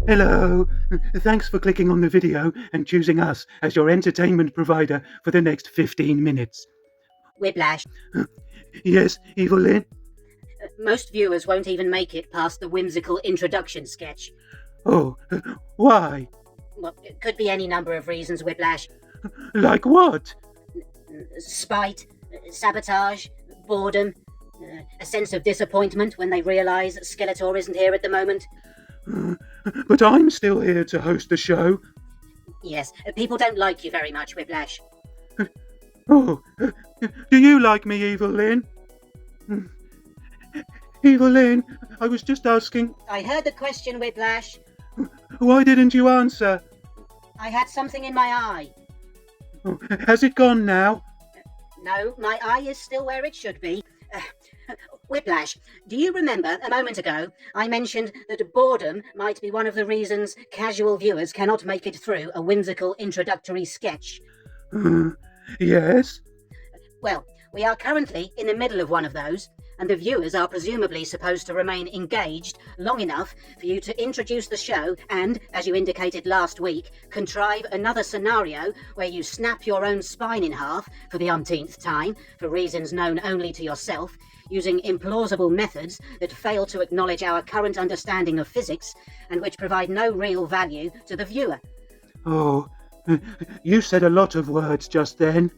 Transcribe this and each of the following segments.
Hello. Thanks for clicking on the video and choosing us as your entertainment provider for the next 15 minutes. Whiplash. Yes, Evil-Lyn? Most viewers won't even make it past the whimsical introduction sketch. Oh, why? Well, it could be any number of reasons, Whiplash. Like what? Spite, sabotage, boredom, a sense of disappointment when they realise that Skeletor isn't here at the moment. But I'm still here to host the show. Yes, people don't like you very much, Whiplash. Oh, do you like me, Evil-Lyn? Evil-Lyn, I was just asking, I heard the question, Whiplash. why didn't you answer? I had something in my eye. Oh, has it gone now? No, my eye is still where it should be. Whiplash, do you remember a moment ago I mentioned that boredom might be one of the reasons casual viewers cannot make it through a whimsical introductory sketch? Yes? Well, we are currently in the middle of one of those, and the viewers are presumably supposed to remain engaged long enough for you to introduce the show and, as you indicated last week, contrive another scenario where you snap your own spine in half for the umpteenth time, for reasons known only to yourself, using implausible methods that fail to acknowledge our current understanding of physics and which provide no real value to the viewer. Oh, you said a lot of words just then.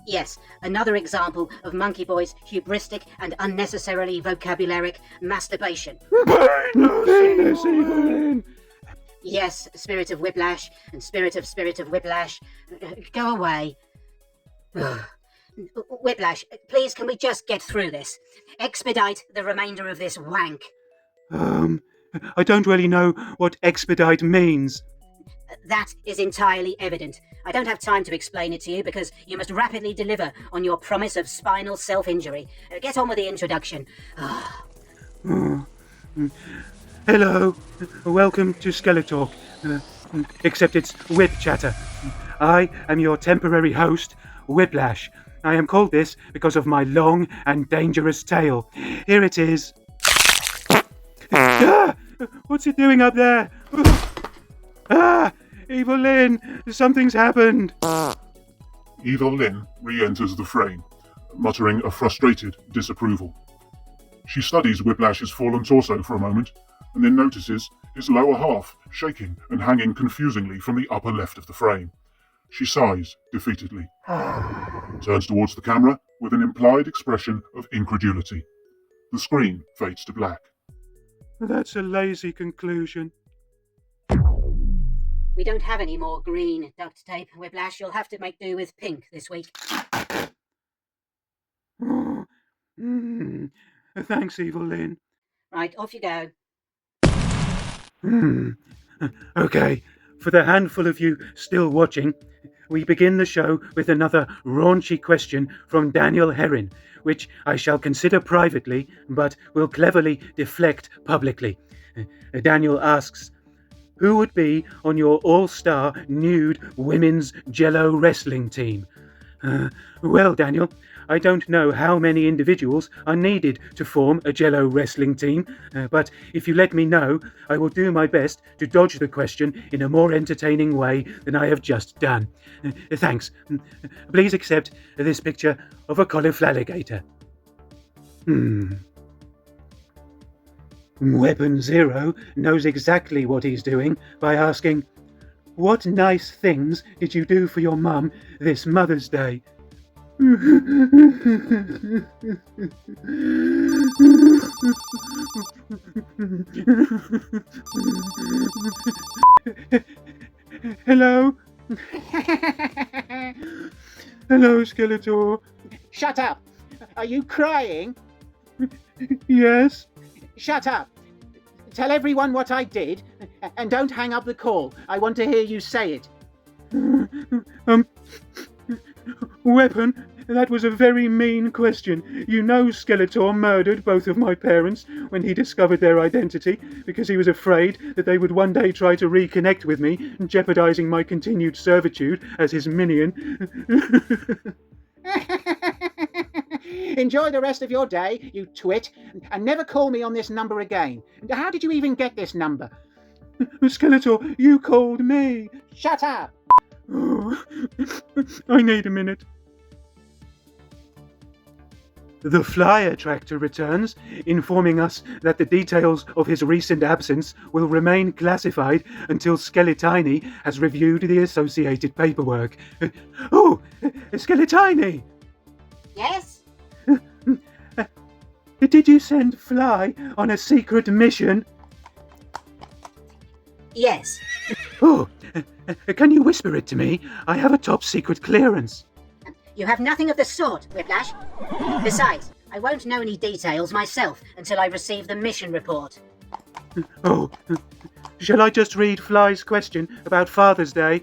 Yes, another example of Monkeyboy's hubristic and unnecessarily vocabularic masturbation. Venus, Evil-Lyn! Yes, Spirit of Whiplash and Spirit of Whiplash. Go away. Whiplash, please can we just get through this? Expedite the remainder of this wank. I don't really know what expedite means. That is entirely evident. I don't have time to explain it to you because you must rapidly deliver on your promise of spinal self-injury. Get on with the introduction. Hello, welcome to SkeleTalk, except it's whip chatter. I am your temporary host, Whiplash. I am called this because of my long and dangerous tail. Here it is. Ah! What's it doing up there? Ah! Evil-Lyn, something's happened. Evil-Lyn re-enters the frame, muttering a frustrated disapproval. She studies Whiplash's fallen torso for a moment, and then notices his lower half shaking and hanging confusingly from the upper left of the frame. She sighs defeatedly, turns towards the camera with an implied expression of incredulity. The screen fades to black. That's a lazy conclusion. We don't have any more green duct tape, Whiplash. You'll have to make do with pink this week. Thanks, Evil-Lyn. Right, off you go. Okay, for the handful of you still watching, we begin the show with another raunchy question from Daniel Herrin, which I shall consider privately, but will cleverly deflect publicly. Daniel asks, who would be on your all-star nude women's Jello wrestling team? Well, Daniel, I don't know how many individuals are needed to form a Jello wrestling team, but if you let me know, I will do my best to dodge the question in a more entertaining way than I have just done. Thanks. Please accept this picture of a cauliflower alligator. Weapon Zero knows exactly what he's doing by asking, what nice things did you do for your mum this Mother's Day? Hello? Hello, Skeletor. Shut up! Are you crying? Yes? Shut up! Tell everyone what I did, and don't hang up the call. I want to hear you say it. Weapon, that was a very mean question. You know Skeletor murdered both of my parents when he discovered their identity because he was afraid that they would one day try to reconnect with me, jeopardizing my continued servitude as his minion. Enjoy the rest of your day, you twit, and never call me on this number again. How did you even get this number? Skeletor, you called me. Shut up! Oh, I need a minute. The fly attractor returns, informing us that the details of his recent absence will remain classified until Skele-Tiny has reviewed the associated paperwork. Oh, Skele-Tiny! Yes? Did you send Fly on a secret mission? Yes. Oh, can you whisper it to me? I have a top secret clearance. You have nothing of the sort, Whiplash. Besides, I won't know any details myself until I receive the mission report. Oh, shall I just read Fly's question about Father's Day?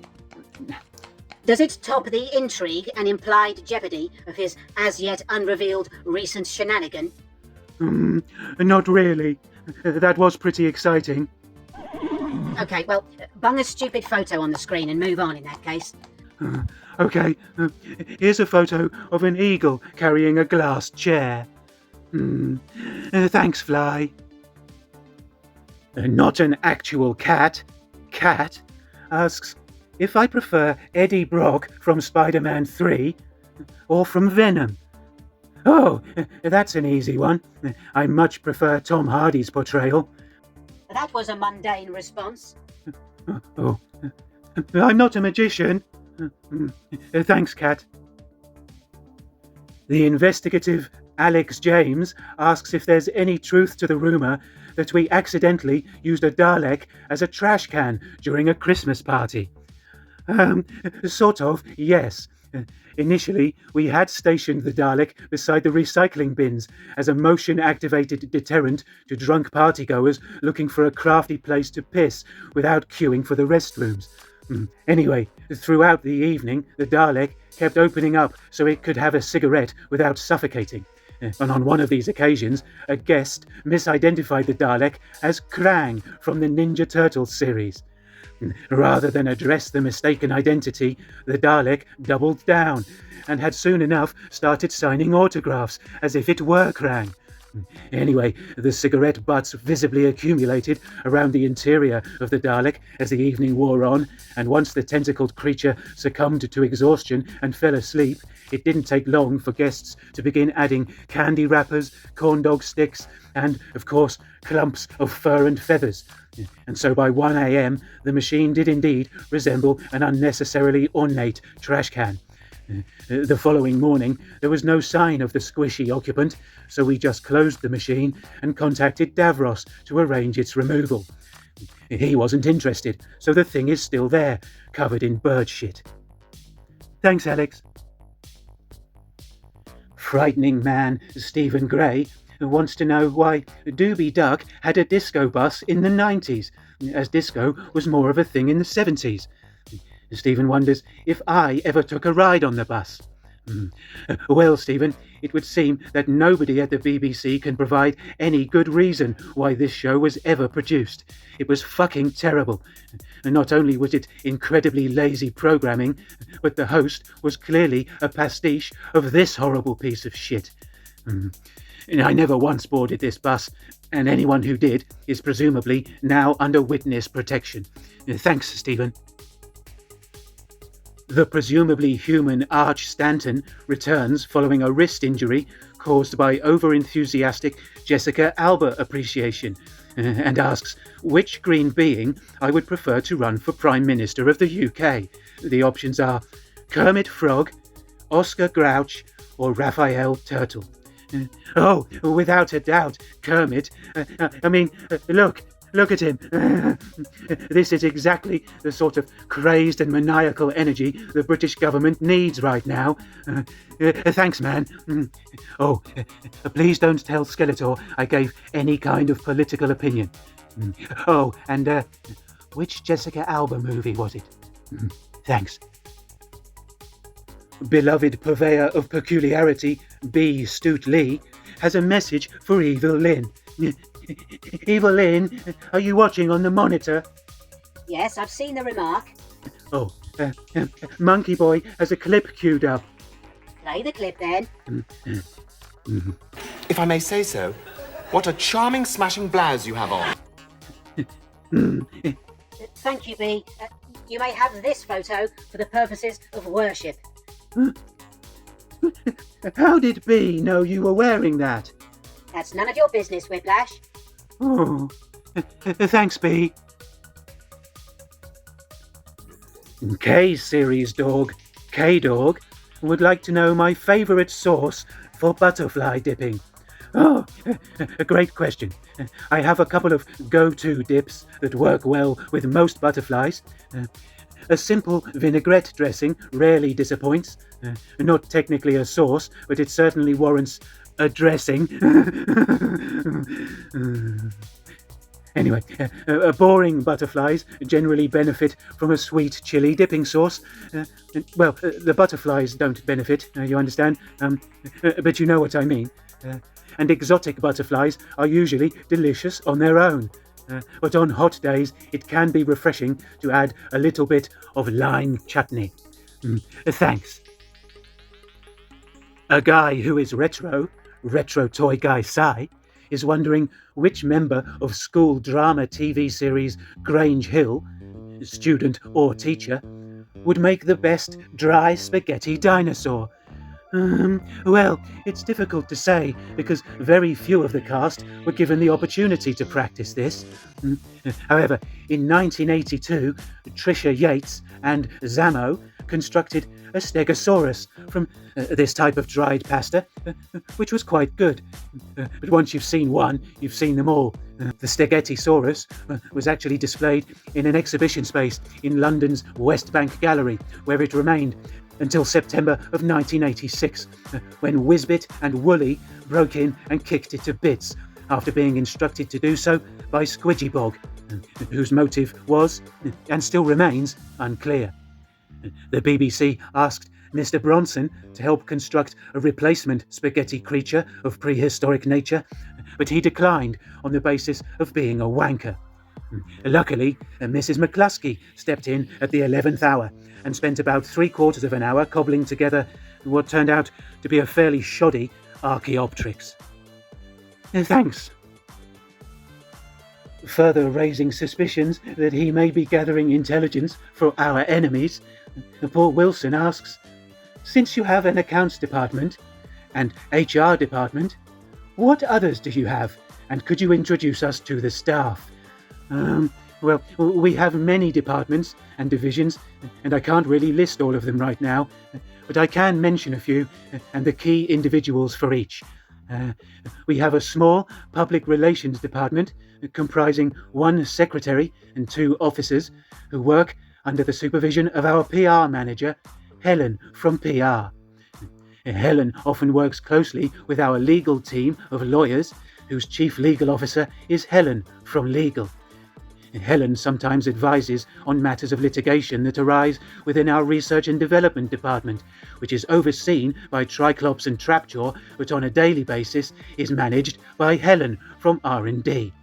Does it top the intrigue and implied jeopardy of his as-yet unrevealed recent shenanigan? Not really. That was pretty exciting. Okay, well, bung a stupid photo on the screen and move on in that case. Okay, here's a photo of an eagle carrying a glass chair. Thanks, Fly. Not an actual cat. Cat asks if I prefer Eddie Brock from Spider-Man 3 or from Venom. Oh, that's an easy one. I much prefer Tom Hardy's portrayal. That was a mundane response. Oh, I'm not a magician. Thanks, Cat. The investigative Alex James asks if there's any truth to the rumour that we accidentally used a Dalek as a trash can during a Christmas party. Sort of, yes. Initially, we had stationed the Dalek beside the recycling bins as a motion-activated deterrent to drunk partygoers looking for a crafty place to piss without queuing for the restrooms. Anyway, throughout the evening, the Dalek kept opening up so it could have a cigarette without suffocating. And on one of these occasions, a guest misidentified the Dalek as Krang from the Ninja Turtles series. Rather than address the mistaken identity, the Dalek doubled down and had soon enough started signing autographs as if it were Krang. Anyway, the cigarette butts visibly accumulated around the interior of the Dalek as the evening wore on, and once the tentacled creature succumbed to exhaustion and fell asleep, it didn't take long for guests to begin adding candy wrappers, corn dog sticks, and, of course, clumps of fur and feathers. And so by 1 a.m, the machine did indeed resemble an unnecessarily ornate trash can. The following morning, there was no sign of the squishy occupant, so we just closed the machine and contacted Davros to arrange its removal. He wasn't interested, so the thing is still there, covered in bird shit. Thanks, Alex. Frightening man Stephen Gray wants to know why Doobie Duck had a disco bus in the 90s, as disco was more of a thing in the 70s. Stephen wonders if I ever took a ride on the bus. Well, Stephen, it would seem that nobody at the BBC can provide any good reason why this show was ever produced. It was fucking terrible. Not only was it incredibly lazy programming, but the host was clearly a pastiche of this horrible piece of shit. I never once boarded this bus, and anyone who did is presumably now under witness protection. Thanks, Stephen. The presumably human Arch Stanton returns following a wrist injury caused by over-enthusiastic Jessica Alba appreciation, and asks which green being I would prefer to run for Prime Minister of the UK. The options are Kermit Frog, Oscar Grouch, or Raphael Turtle. Oh, without a doubt, Kermit. Look at him. This is exactly the sort of crazed and maniacal energy the British government needs right now. Thanks, man. Oh, please don't tell Skeletor I gave any kind of political opinion. Oh, and which Jessica Alba movie was it? Thanks. Beloved purveyor of peculiarity, B. Stoot Lee, has a message for Evil-Lyn. Evil-Lyn, are you watching on the monitor? Yes, I've seen the remark. Oh, Monkeyboy has a clip queued up. Play the clip then. If I may say so, what a charming smashing blouse you have on. Thank you, B. You may have this photo for the purposes of worship. How did B know you were wearing that? That's none of your business, Whiplash. Oh, thanks, B. K-Series dog, K-Dog, would like to know my favourite sauce for butterfly dipping. Oh, a great question. I have a couple of go-to dips that work well with most butterflies. A simple vinaigrette dressing rarely disappoints. Not technically a sauce, but it certainly warrants a dressing. Anyway, boring butterflies generally benefit from a sweet chili dipping sauce. The butterflies don't benefit, you understand? But you know what I mean. And exotic butterflies are usually delicious on their own. But on hot days, it can be refreshing to add a little bit of lime chutney. Thanks. A guy who is retro toy guy Sai, is wondering which member of school drama TV series Grange Hill, student or teacher, would make the best dry spaghetti dinosaur. Well, it's difficult to say because very few of the cast were given the opportunity to practice this. However, in 1982, Trisha Yates and Zamo constructed a stegosaurus from this type of dried pasta, which was quite good. But once you've seen one, you've seen them all. The Stegettisaurus was actually displayed in an exhibition space in London's West Bank Gallery, where it remained until September of 1986, when Whizbit and Wooly broke in and kicked it to bits, after being instructed to do so by Squidgybog, whose motive was, and still remains, unclear. The BBC asked Mr. Bronson to help construct a replacement spaghetti creature of prehistoric nature, but he declined on the basis of being a wanker. Luckily, Mrs. McCluskey stepped in at the 11th hour and spent about 3/4 of an hour cobbling together what turned out to be a fairly shoddy Archaeopteryx. Thanks. Further raising suspicions that he may be gathering intelligence for our enemies, Paul Wilson asks, since you have an accounts department and HR department, what others do you have, and could you introduce us to the staff? Well, we have many departments and divisions, and I can't really list all of them right now, but I can mention a few and the key individuals for each. We have a small public relations department comprising one secretary and 2 officers who work under the supervision of our PR manager, Helen from PR. Helen often works closely with our legal team of lawyers, whose chief legal officer is Helen from Legal. Helen sometimes advises on matters of litigation that arise within our research and development department, which is overseen by Triclops and Trapjaw, but on a daily basis is managed by Helen from R&D.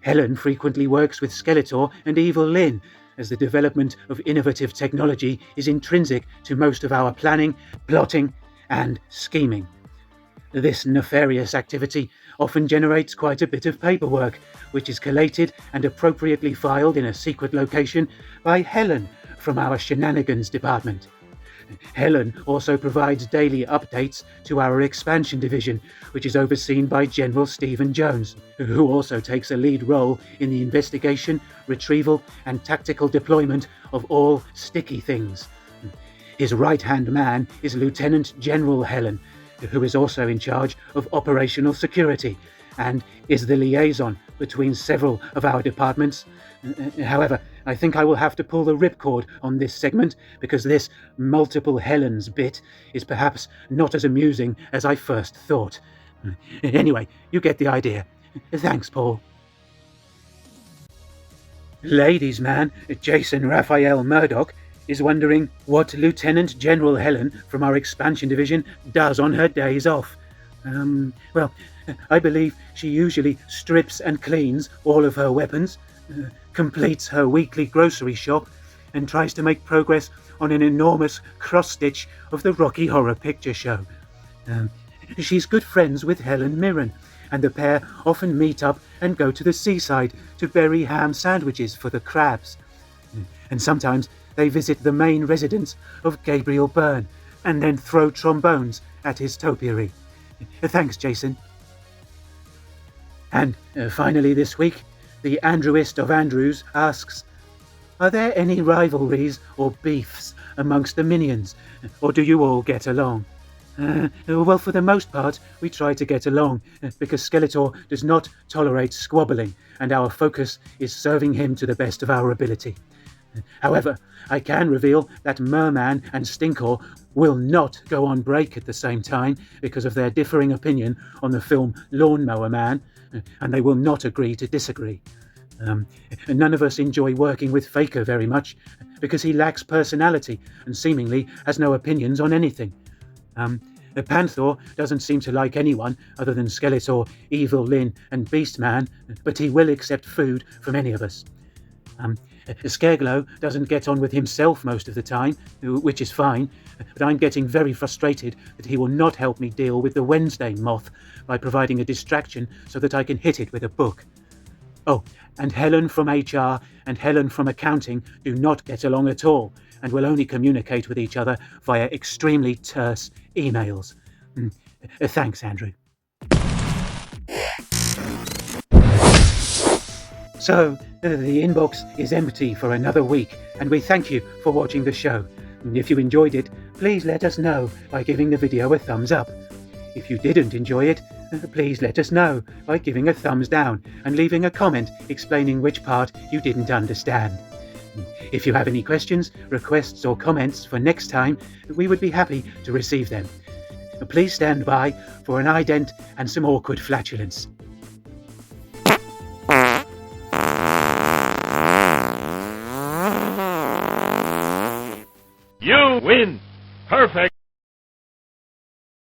Helen frequently works with Skeletor and Evil-Lyn, as the development of innovative technology is intrinsic to most of our planning, plotting, and scheming. This nefarious activity often generates quite a bit of paperwork, which is collated and appropriately filed in a secret location by Helen from our shenanigans department. Helen also provides daily updates to our expansion division, which is overseen by General Stephen Jones, who also takes a lead role in the investigation, retrieval, and tactical deployment of all sticky things. His right-hand man is Lieutenant General Helen, who is also in charge of operational security and is the liaison between several of our departments. However, I think I will have to pull the ripcord on this segment because this multiple Helens bit is perhaps not as amusing as I first thought. Anyway, you get the idea. Thanks, Paul. Ladies' man, Jason Raphael Murdoch, is wondering what Lieutenant General Helen from our expansion division does on her days off. Well, I believe she usually strips and cleans all of her weapons, completes her weekly grocery shop, and tries to make progress on an enormous cross-stitch of the Rocky Horror Picture Show. She's good friends with Helen Mirren, and the pair often meet up and go to the seaside to bury ham sandwiches for the crabs. And sometimes they visit the main residence of Gabriel Byrne and then throw trombones at his topiary. Thanks, Jason. And finally this week, the Andrewist of Andrews asks, are there any rivalries or beefs amongst the minions, or do you all get along? Well, for the most part, we try to get along, because Skeletor does not tolerate squabbling, and our focus is serving him to the best of our ability. However, I can reveal that Merman and Stinkor will not go on break at the same time because of their differing opinion on the film Lawnmower Man, and they will not agree to disagree. None of us enjoy working with Faker very much because he lacks personality and seemingly has no opinions on anything. Panther doesn't seem to like anyone other than Skeletor, Evil-Lyn and Beastman, but he will accept food from any of us. Scareglow doesn't get on with himself most of the time, which is fine, but I'm getting very frustrated that he will not help me deal with the Wednesday moth by providing a distraction so that I can hit it with a book. Oh, and Helen from HR and Helen from accounting do not get along at all and will only communicate with each other via extremely terse emails. Thanks, Andrew. So, the inbox is empty for another week, and we thank you for watching the show. If you enjoyed it, please let us know by giving the video a thumbs up. If you didn't enjoy it, please let us know by giving a thumbs down and leaving a comment explaining which part you didn't understand. If you have any questions, requests or comments for next time, we would be happy to receive them. Please stand by for an ident and some awkward flatulence. You win! Perfect!